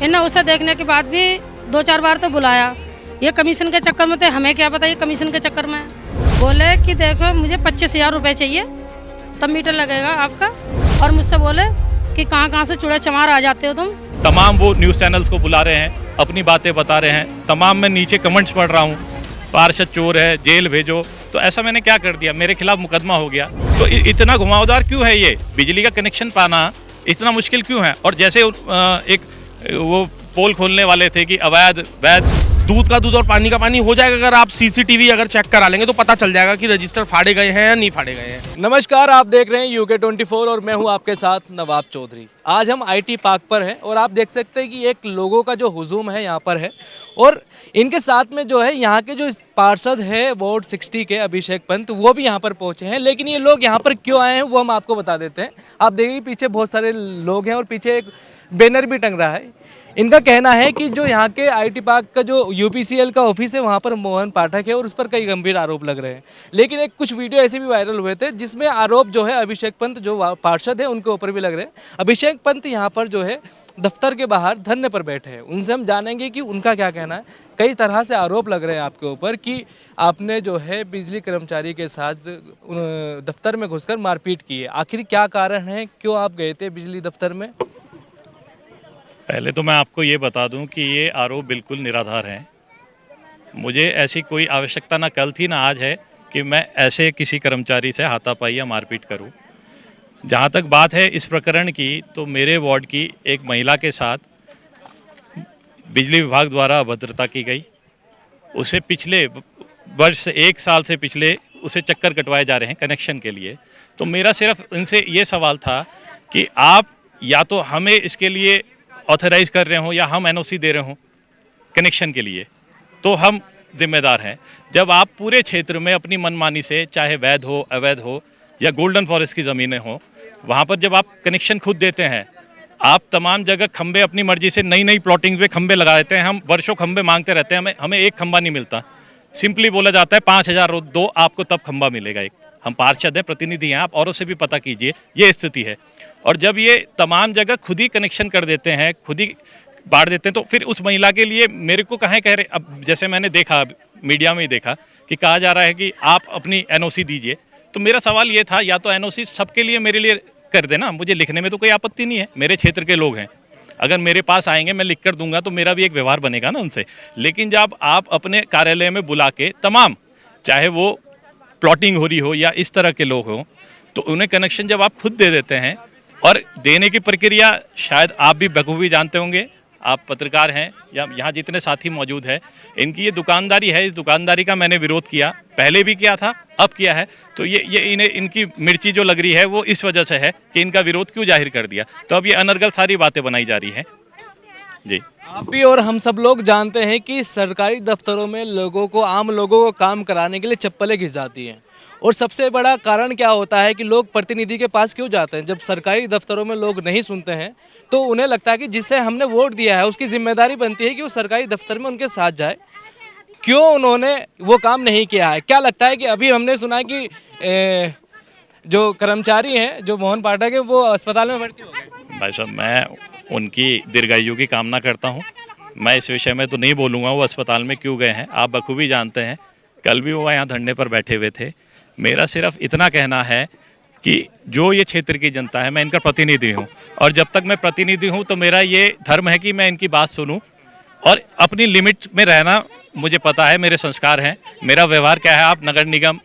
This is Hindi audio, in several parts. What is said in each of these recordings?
इन्हें उसे देखने के बाद भी 2-4 बार तो बुलाया। ये कमीशन के चक्कर में थे, हमें क्या पता ये कमीशन के चक्कर में है। बोले कि देखो मुझे 25,000 रुपये चाहिए तब मीटर लगेगा आपका, और मुझसे बोले कि कहाँ से चूड़े चमार आ जाते हो तुम। तमाम वो न्यूज़ चैनल्स को बुला रहे हैं, अपनी बातें बता रहे हैं, तमाम मैं नीचे कमेंट्स पढ़ रहा हूँ, पार्षद चोर है, जेल भेजो। तो ऐसा मैंने क्या कर दिया, मेरे खिलाफ मुकदमा हो गया। तो इतना घुमावदार क्यों है ये? बिजली का कनेक्शन पाना इतना मुश्किल क्यों है? और जैसे एक वो पोल खोलने वाले थे कि अवैध वैध, दूध का दूध और पानी का पानी हो जाएगा अगर आप सीसीटीवी अगर चेक करा लेंगे तो पता चल जाएगा कि रजिस्टर फाड़े गए हैं या नहीं फाड़े गए हैं। नमस्कार, आप देख रहे हैं यूके 24 और मैं हूं आपके साथ नवाब चौधरी। आज हम आईटी पार्क पर हैं और आप देख सकते हैं कि एक लोगों का जो हुजूम है यहाँ पर है, और इनके साथ में जो है यहाँ के जो पार्षद है वार्ड 60 के अभिषेक पंत, वो भी यहाँ पर पहुँचे हैं। लेकिन ये लोग यहाँ पर क्यों आए हैं वो हम आपको बता देते हैं। आप देखिए पीछे बहुत सारे लोग हैं और पीछे एक बैनर भी टंग रहा है। इनका कहना है कि जो यहाँ के आईटी पार्क का जो यूपीसीएल का ऑफिस है वहाँ पर मोहन पाठक है और उस पर कई गंभीर आरोप लग रहे हैं। लेकिन एक कुछ वीडियो ऐसे भी वायरल हुए थे जिसमें आरोप जो है अभिषेक पंत जो पार्षद है उनके ऊपर भी लग रहे हैं। अभिषेक पंत यहाँ पर जो है दफ्तर के बाहर धरने पर बैठे हैं, उनसे हम जानेंगे कि उनका क्या कहना है। कई तरह से आरोप लग रहे हैं आपके ऊपर कि आपने जो है बिजली कर्मचारी के साथ दफ्तर में घुसकर मारपीट की है। आखिर क्या कारण है, क्यों आप गए थे बिजली दफ्तर में? पहले तो मैं आपको ये बता दूं कि ये आरोप बिल्कुल निराधार हैं। मुझे ऐसी कोई आवश्यकता ना कल थी ना आज है कि मैं ऐसे किसी कर्मचारी से हाथापाई या मारपीट करूं। जहां तक बात है इस प्रकरण की, तो मेरे वार्ड की एक महिला के साथ बिजली विभाग द्वारा अभद्रता की गई। उसे पिछले वर्ष से 1 साल से पिछले उसे चक्कर कटवाए जा रहे हैं कनेक्शन के लिए। तो मेरा सिर्फ इनसे ये सवाल था कि आप या तो हमें इसके लिए ऑथराइज कर रहे हो या हम एनओसी दे रहे हो कनेक्शन के लिए, तो हम जिम्मेदार हैं। जब आप पूरे क्षेत्र में अपनी मनमानी से, चाहे वैध हो अवैध हो या गोल्डन फॉरेस्ट की ज़मीनें हो, वहाँ पर जब आप कनेक्शन खुद देते हैं, आप तमाम जगह खंबे अपनी मर्जी से नई नई प्लॉटिंग पे खंबे लगा देते हैं। हम वर्षों खंबे मांगते रहते हैं, हमें एक खंबा नहीं मिलता। सिंपली बोला जाता है 5,000 दो आपको तब खंबा मिलेगा एक। हम पार्षद हैं, प्रतिनिधि हैं, आप औरों से भी पता कीजिए, ये स्थिति है। और जब ये तमाम जगह खुद ही कनेक्शन कर देते हैं, खुद ही बांट देते हैं, तो फिर उस महिला के लिए मेरे को कहाँ कह रहे। अब जैसे मैंने देखा, मीडिया में ही देखा कि कहा जा रहा है कि आप अपनी एनओसी दीजिए। तो मेरा सवाल ये था, या तो एनओसी सबके लिए मेरे लिए कर देना, मुझे लिखने में तो कोई आपत्ति नहीं है, मेरे क्षेत्र के लोग हैं, अगर मेरे पास आएंगे मैं लिख कर दूंगा तो मेरा भी एक व्यवहार बनेगा ना उनसे। लेकिन जब आप अपने कार्यालय में बुला के तमाम, चाहे वो प्लॉटिंग हो रही हो या इस तरह के लोग हों, तो उन्हें कनेक्शन जब आप खुद दे देते हैं, और देने की प्रक्रिया शायद आप भी बखूबी जानते होंगे, आप पत्रकार हैं या यहाँ जितने साथी मौजूद हैं, इनकी ये दुकानदारी है। इस दुकानदारी का मैंने विरोध किया, पहले भी किया था, अब किया है। तो ये इन्हें इनकी मिर्ची जो लग रही है वो इस वजह से है कि इनका विरोध क्यों जाहिर कर दिया। तो अब ये अनर्गल सारी बातें बनाई जा रही हैं जी। आप भी और हम सब लोग जानते हैं कि सरकारी दफ्तरों में लोगों को, आम लोगों को काम कराने के लिए चप्पलें घिस जाती हैं। और सबसे बड़ा कारण क्या होता है कि लोग प्रतिनिधि के पास क्यों जाते हैं? जब सरकारी दफ्तरों में लोग नहीं सुनते हैं तो उन्हें लगता है कि जिसे हमने वोट दिया है उसकी जिम्मेदारी बनती है कि वो सरकारी दफ्तर में उनके साथ जाए। क्यों उन्होंने वो काम नहीं किया है? क्या लगता है कि अभी हमने सुना कि जो कर्मचारी हैं, जो मोहन पाठक है, वो अस्पताल में भर्ती हो गए। भाई साहब, मैं उनकी दीर्घायु की कामना करता हूँ। मैं इस विषय में तो नहीं बोलूँगा वो अस्पताल में क्यों गए हैं, आप बखूबी जानते हैं। कल भी वो यहाँ धरने पर बैठे हुए थे। मेरा सिर्फ इतना कहना है कि जो ये क्षेत्र की जनता है, मैं इनका प्रतिनिधि हूँ, और जब तक मैं प्रतिनिधि हूँ तो मेरा ये धर्म है कि मैं इनकी बात सुनूँ और अपनी लिमिट में रहना मुझे पता है, मेरे संस्कार हैं। मेरा व्यवहार क्या है, आप नगर निगम,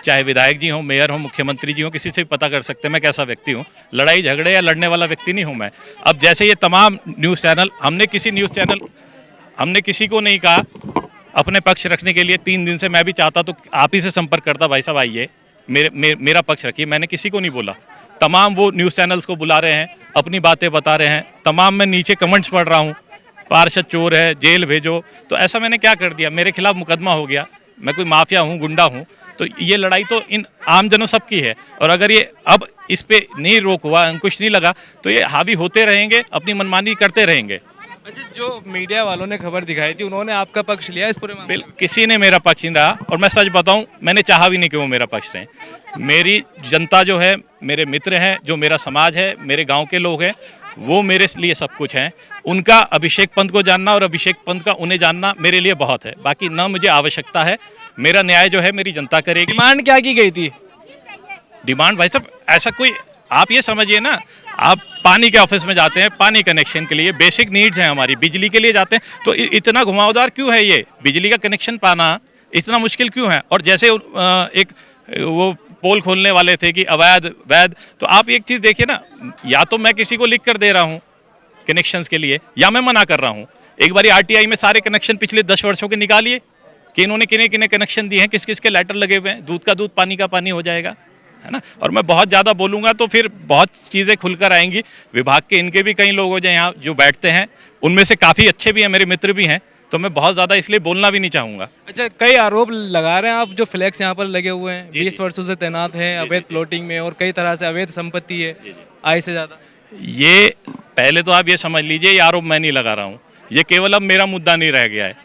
चाहे विधायक जी हों, मेयर हों, मुख्यमंत्री जी हों, किसी से भी पता कर सकते हैं मैं कैसा व्यक्ति हूँ। लड़ाई झगड़े या लड़ने वाला व्यक्ति नहीं हूँ मैं। अब जैसे ये तमाम न्यूज़ चैनल, हमने किसी को नहीं कहा अपने पक्ष रखने के लिए। 3 दिन से मैं भी चाहता तो आप ही से संपर्क करता, भाई साहब आइए मेरा पक्ष रखिए। मैंने किसी को नहीं बोला। तमाम वो न्यूज़ चैनल्स को बुला रहे हैं, अपनी बातें बता रहे हैं, तमाम मैं नीचे कमेंट्स पढ़ रहा हूँ, पार्षद चोर है, जेल भेजो। तो ऐसा मैंने क्या कर दिया, मेरे खिलाफ मुकदमा हो गया, मैं कोई माफिया हूँ, गुंडा हूँ? तो ये लड़ाई तो इन आम जनों सबकी है। और अगर ये अब इस पे नहीं रोक हुआ, अंकुश नहीं लगा, तो ये हावी होते रहेंगे, अपनी मनमानी करते रहेंगे। अच्छा, जो मीडिया वालों ने खबर दिखाई थी उन्होंने आपका पक्ष लिया इस पूरे मामले में? किसी ने मेरा पक्ष नहीं रहा, और मैं सच बताऊं, मैंने चाहा भी नहीं कि वो मेरा पक्ष रहे। मेरी जनता जो है, मेरे मित्र हैं, जो मेरा समाज है, मेरे गांव के लोग हैं, वो मेरे लिए सब कुछ हैं। उनका अभिषेक पंत को जानना और अभिषेक पंत का उन्हें जानना मेरे लिए बहुत है। बाकी ना मुझे आवश्यकता है, मेरा न्याय जो है मेरी जनता करेगी। डिमांड क्या की गई थी? डिमांड भाई साहब ऐसा कोई, आप ये समझिए ना, आप पानी के ऑफिस में जाते हैं पानी कनेक्शन के लिए, बेसिक नीड्स हैं हमारी, बिजली के लिए जाते हैं, तो इतना घुमावदार क्यों है ये बिजली का कनेक्शन पाना, इतना मुश्किल क्यों है? और जैसे एक वो पोल खोलने वाले थे कि अवैध वैध, तो आप एक चीज़ देखिए ना, या तो मैं किसी को लिख कर दे रहा हूँ कनेक्शंस के लिए या मैं मना कर रहा हूँ। एक बारी आरटीआई में सारे कनेक्शन पिछले 10 वर्षों के निकालिए कि इन्होंने किन्हें किन्हें कनेक्शन दिए हैं, किस किस के लेटर लगे हुए हैं, दूध का दूध पानी का पानी हो जाएगा, है ना। और मैं बहुत ज़्यादा बोलूँगा तो फिर बहुत चीज़ें खुलकर आएंगी। विभाग के इनके भी कई लोग हो जाए यहाँ जो बैठते हैं, उनमें से काफ़ी अच्छे भी हैं, मेरे मित्र भी हैं, तो मैं बहुत ज़्यादा इसलिए बोलना भी नहीं चाहूँगा। अच्छा, कई आरोप लगा रहे हैं आप, जो फ्लैक्स यहाँ पर लगे हुए हैं 20 वर्षों से तैनात हैं, अवैध प्लॉटिंग में और कई तरह से अवैध संपत्ति है आय से ज़्यादा। ये पहले तो आप ये समझ लीजिए, ये आरोप मैं नहीं लगा रहा हूँ, ये केवल अब मेरा मुद्दा नहीं रह गया है,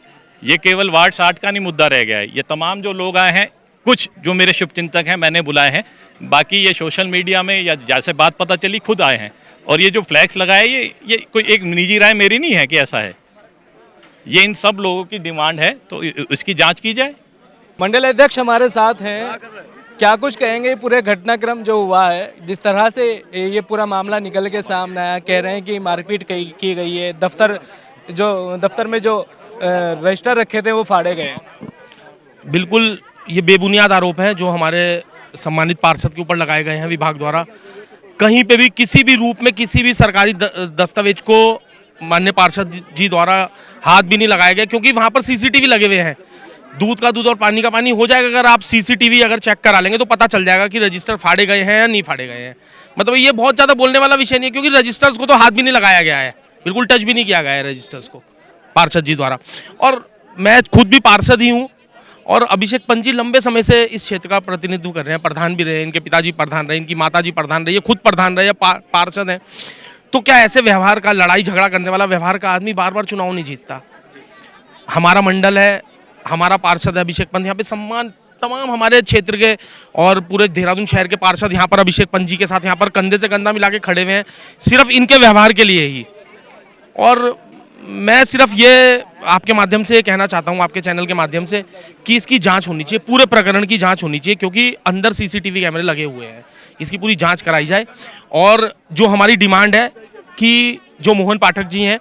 ये केवल वार्ड 60 का नहीं मुद्दा रह गया है। ये तमाम जो लोग आए हैं, कुछ जो मेरे शुभचिंतक हैं मैंने बुलाए हैं, बाकी ये सोशल मीडिया में या जैसे बात पता चली खुद आए हैं। और ये जो फ्लैक्स लगाए, ये कोई एक निजी राय मेरी नहीं है कि ऐसा है, ये इन सब लोगों की डिमांड है, तो इसकी जांच की जाए। मंडल अध्यक्ष हमारे साथ हैं, क्या कुछ कहेंगे पूरे घटनाक्रम जो हुआ है, जिस तरह से ये पूरा मामला निकल के सामने आया? कह रहे हैं कि मारपीट की गई है, दफ्तर में जो रजिस्टर रखे थे वो फाड़े गए हैं। बिल्कुल ये बेबुनियाद आरोप है जो हमारे सम्मानित पार्षद के ऊपर लगाए गए हैं विभाग द्वारा। कहीं पे भी किसी भी रूप में किसी भी सरकारी दस्तावेज को माननीय पार्षद जी द्वारा हाथ भी नहीं लगाया गया, क्योंकि वहाँ पर सीसीटीवी लगे हुए हैं। दूध का दूध और पानी का पानी हो जाएगा अगर आप सीसीटीवी अगर चेक करा लेंगे तो पता चल जाएगा कि रजिस्टर फाड़े गए हैं या नहीं फाड़े गए हैं। मतलब ये बहुत ज़्यादा बोलने वाला विषय नहीं है, क्योंकि रजिस्टर्स को तो हाथ भी नहीं लगाया गया है, बिल्कुल टच भी नहीं किया गया है रजिस्टर्स को पार्षद जी द्वारा। और मैं खुद भी पार्षद ही हूँ, और अभिषेक पंत जी लंबे समय से इस क्षेत्र का प्रतिनिधित्व कर रहे हैं, प्रधान भी रहे, इनके पिताजी प्रधान रहे, इनकी माताजी प्रधान रही है, खुद प्रधान रहे, पार्षद हैं। तो क्या ऐसे व्यवहार का, लड़ाई झगड़ा करने वाला व्यवहार का आदमी बार बार चुनाव नहीं जीतता? हमारा मंडल है, हमारा पार्षद है अभिषेक पंत, यहाँ पे सम्मान तमाम हमारे क्षेत्र के और पूरे देहरादून शहर के पार्षद यहाँ पर अभिषेक पंत जी के साथ यहाँ पर कंधे से कंधा मिला के खड़े हुए हैं, सिर्फ इनके व्यवहार के लिए ही। और मैं सिर्फ ये आपके माध्यम से कहना चाहता हूँ, आपके चैनल के माध्यम से, कि इसकी जांच होनी चाहिए, पूरे प्रकरण की जांच होनी चाहिए, क्योंकि अंदर सीसीटीवी कैमरे लगे हुए हैं, इसकी पूरी जांच कराई जाए। और जो हमारी डिमांड है कि जो मोहन पाठक जी हैं,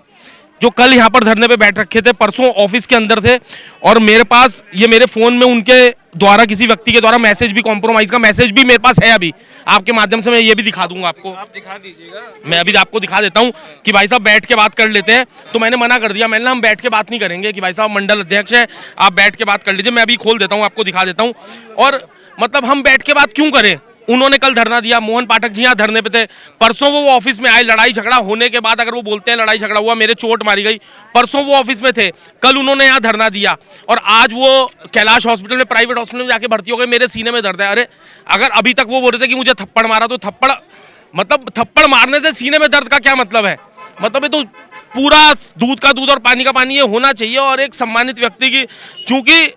जो कल यहाँ पर धरने पे बैठ रखे थे, परसों ऑफिस के अंदर थे, और मेरे पास ये मेरे फ़ोन में उनके द्वारा किसी व्यक्ति के द्वारा मैसेज भी, कॉम्प्रोमाइज़ का मैसेज भी मेरे पास है। अभी आपके माध्यम से मैं ये भी दिखा दूंगा आपको, आप दिखा दीजिएगा। मैं अभी आपको दिखा देता हूँ कि भाई साहब बैठ के बात कर लेते हैं। तो मैंने मना कर दिया, मैंने हम बैठ के बात नहीं करेंगे, कि भाई साहब मंडल अध्यक्ष है, आप बैठ के बात कर लीजिए। मैं अभी खोल देता हूँ, आपको दिखा देता हूँ। और मतलब हम बैठ के बात क्यों करें? उन्होंने कल धरना दिया, मोहन पाठक जी यहाँ धरने पे थे, परसों वो ऑफिस में आए, लड़ाई झगड़ा होने के बाद अगर वो बोलते हैं लड़ाई झगड़ा हुआ, मेरे चोट मारी गई, परसों वो ऑफिस में थे, कल उन्होंने यहाँ धरना दिया, और आज वो कैलाश हॉस्पिटल में, प्राइवेट हॉस्पिटल में जाके भर्ती हो गए। मेरे सीने में दर्द है। अरे अगर अभी तक वो बोल रहे थे कि मुझे थप्पड़ मारा, तो थप्पड़ मारने से सीने में दर्द का क्या मतलब है? मतलब ये तो पूरा दूध का दूध और पानी का पानी ये होना चाहिए। और एक सम्मानित व्यक्ति की, चूंकि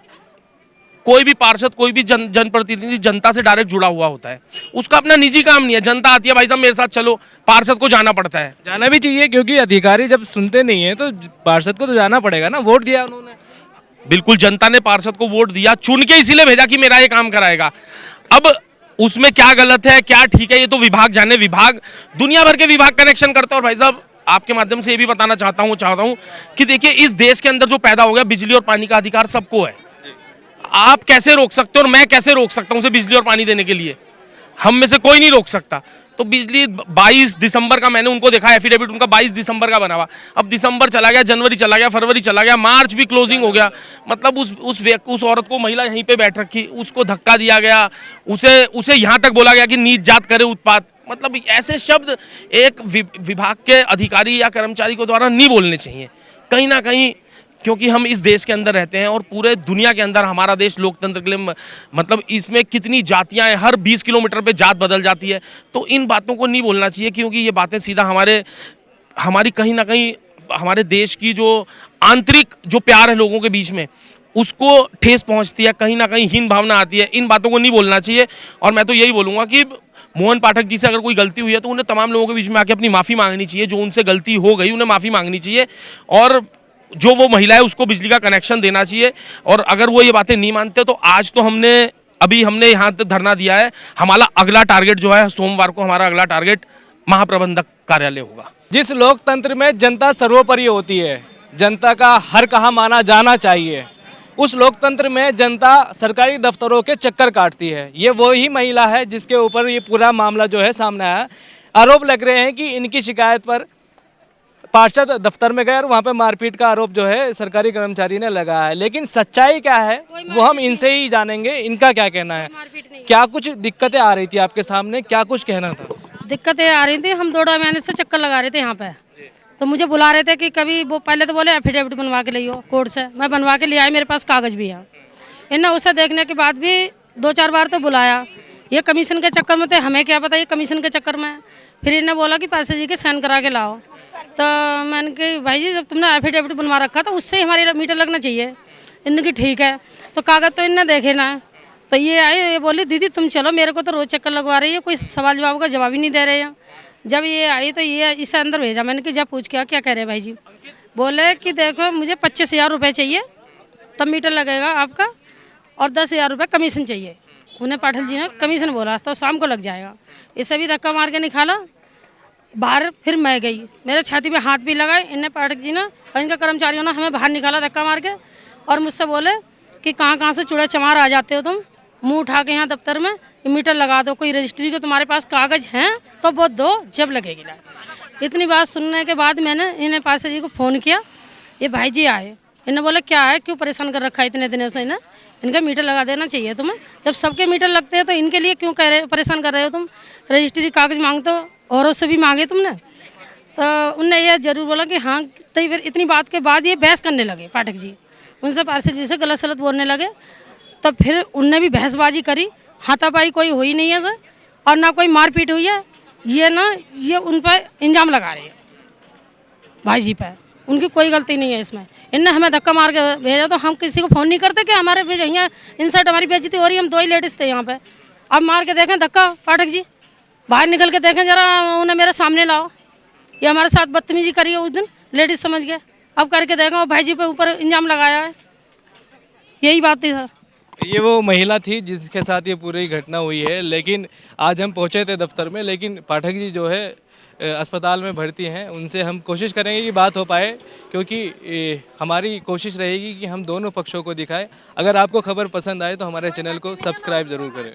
कोई भी पार्षद, कोई भी जनप्रतिनिधि जनता से डायरेक्ट जुड़ा हुआ होता है, उसका अपना निजी काम नहीं है। जनता आती है, भाई साहब मेरे साथ चलो, पार्षद को जाना पड़ता है। जाना भी चाहिए, क्योंकि अधिकारी जब सुनते नहीं है तो पार्षद को तो जाना पड़ेगा ना, वोट दिया उन्होंने। बिल्कुल, जनता ने पार्षद को वोट दिया, चुन के इसीलिए भेजा कि मेरा ये काम कराएगा। अब उसमें क्या गलत है, क्या ठीक है, ये तो विभाग जाने। विभाग, दुनिया भर के विभाग कनेक्शन करता है। और भाई साहब आपके माध्यम से ये भी बताना चाहता हूँ कि देखिए, इस देश के अंदर जो पैदा हो गया, बिजली और पानी का अधिकार सबको है। आप कैसे रोक सकते हो और मैं कैसे रोक सकता हूं उसे बिजली और पानी देने के लिए? हम में से कोई नहीं रोक सकता। तो बिजली 22 दिसंबर का मैंने उनको देखा, एफिडेविट उनका 22 दिसंबर का बना हुआ। अब दिसंबर चला गया, जनवरी चला गया, फरवरी चला गया, मार्च भी क्लोजिंग हो गया। मतलब उस औरत को, महिला यहीं पे बैठ रखी, उसको धक्का दिया गया, उसे यहाँ तक बोला गया कि नीच जात करे उत्पात। मतलब ऐसे शब्द एक विभाग के अधिकारी या कर्मचारी को द्वारा नहीं बोलने चाहिए कहीं ना कहीं, क्योंकि हम इस देश के अंदर रहते हैं और पूरे दुनिया के अंदर हमारा देश लोकतंत्र के लिए, मतलब इसमें कितनी जातियां हैं, हर 20 किलोमीटर पे जात बदल जाती है। तो इन बातों को नहीं बोलना चाहिए, क्योंकि ये बातें सीधा हमारी कहीं ना कहीं हमारे देश की जो आंतरिक जो प्यार है लोगों के बीच में, उसको ठेस पहुंचती है, कहीं ना कहीं हीन भावना आती है। इन बातों को नहीं बोलना चाहिए। और मैं तो यही बोलूँगा कि मोहन पाठक जी से अगर कोई गलती हुई है तो उन्हें तमाम लोगों के बीच में आके अपनी माफ़ी मांगनी चाहिए। जो उनसे गलती हो गई उन्हें माफ़ी मांगनी चाहिए और जो वो महिला है उसको बिजली का कनेक्शन देना चाहिए। और अगर वो ये बातें नहीं मानते तो आज तो हमने यहाँ तक धरना दिया है। हमारा अगला टारगेट जो है सोमवार को हमारा अगला टारगेट महाप्रबंधक कार्यालय होगा। जिस लोकतंत्र में जनता सर्वोपरि होती है, जनता का हर कहा माना जाना चाहिए, उस लोकतंत्र में जनता सरकारी दफ्तरों के चक्कर काटती है। ये वही महिला है जिसके ऊपर ये पूरा मामला जो है सामने आया। आरोप लग रहे हैं कि इनकी शिकायत पर पार्षद दफ्तर में गए और वहाँ पे मारपीट का आरोप जो है सरकारी कर्मचारी ने लगाया है। लेकिन सच्चाई क्या है वो हम इनसे ही जानेंगे, इनका क्या कहना है। क्या कुछ दिक्कतें आ रही थी आपके सामने, क्या कुछ कहना था? दिक्कतें आ रही थी, हम 2 महीने से चक्कर लगा रहे थे यहाँ पे, तो मुझे बुला रहे थे कि कभी वो पहले तो बोले एफिडेविट बनवा के लियो कोर्ट से। मैं बनवा के ले आई, मेरे पास कागज़ भी है। इन्हें उसे देखने के बाद भी 2-4 बार तो बुलाया। ये कमीशन के चक्कर में थे, हमें क्या पता ये कमीशन के चक्कर में है। फिर इन्हें बोला कि पार्षद जी के साइन करा के लाओ। तो मैंने कहा भाई जी जब तुमने एफिडेविट बनवा रखा तो उससे ही हमारे मीटर लगना चाहिए। इनकी ठीक है, तो कागज़ तो इनने देखे ना। तो ये आई, ये बोली दीदी तुम चलो, मेरे को तो रोज़ चक्कर लगवा रही है, कोई सवाल जवाब का जवाब ही नहीं दे रहे हैं। जब ये आई तो ये इसे अंदर भेजा। मैंने कि जब पूछ क्या कह रहे हैं भाई जी? बोले कि देखो मुझे 25,000 रुपये चाहिए तब मीटर लगेगा आपका, और 10,000 रुपये कमीशन चाहिए। उन्हें पाठक जी ने कमीशन बोला तो शाम को लग जाएगा। इसे भी धक्का मार के निकाला बाहर। फिर मैं गई, मेरे छाती में हाथ भी लगाए इन्हें पाठक जी ने और इनके कर्मचारियों ने हमें बाहर निकाला धक्का मार के। और मुझसे बोले कि कहाँ से चूड़ा चमार आ जाते हो तुम, मुंह उठा के यहाँ दफ्तर में मीटर लगा दो, कोई रजिस्ट्री के तुम्हारे पास कागज़ हैं तो वो दो, जब लगेगी लाइट। इतनी बात सुनने के बाद मैंने इन्हें पार्षद जी को फ़ोन किया। ये भाई जी आए, इन्हें बोला क्या है, क्यों परेशान कर रखा है इतने दिनों से इन्हें, इनका मीटर लगा देना चाहिए तुम्हें। जब सबके मीटर लगते हैं तो इनके लिए क्यों परेशान कर रहे हो तुम? रजिस्ट्री कागज़ मांगते हो, औरों से भी मांगे तुमने। तो उनने ये जरूर बोला कि हाँ। तो फिर इतनी बात के बाद ये बहस करने लगे पाठक जी, उनसे पार्षद जी से गलत सलत बोलने लगे। तब फिर उनने भी बहसबाजी करी। हाथापाई कोई हुई नहीं है सर, और ना कोई मारपीट हुई है। ये उन पर इल्ज़ाम लगा रहे हैं भाई जी पे, उनकी कोई गलती नहीं है इसमें। इनने हमें धक्का मार के भेजा, तो हम किसी को फ़ोन नहीं करते कि हमारे यहाँ इंसर्ट हमारी बेइज्जती हो रही है। हम 2 ही लेडीज़ थे यहाँ पे। अब मार के देखें धक्का पाठक जी, बाहर निकल के देखें जरा, उन्हें मेरे सामने लाओ। ये हमारे साथ बदतमीजी करी है उस दिन, लेडीज़ समझ गए। अब करके देखें, वो भाई जी पे ऊपर इल्ज़ाम लगाया है। यही बात थी सर। ये वो महिला थी जिसके साथ ये पूरी घटना हुई है। लेकिन आज हम पहुंचे थे दफ्तर में, लेकिन पाठक जी जो है अस्पताल में भर्ती हैं। उनसे हम कोशिश करेंगे कि बात हो पाए, क्योंकि हमारी कोशिश रहेगी कि हम दोनों पक्षों को दिखाएं। अगर आपको खबर पसंद आए तो हमारे चैनल को सब्सक्राइब ज़रूर करें।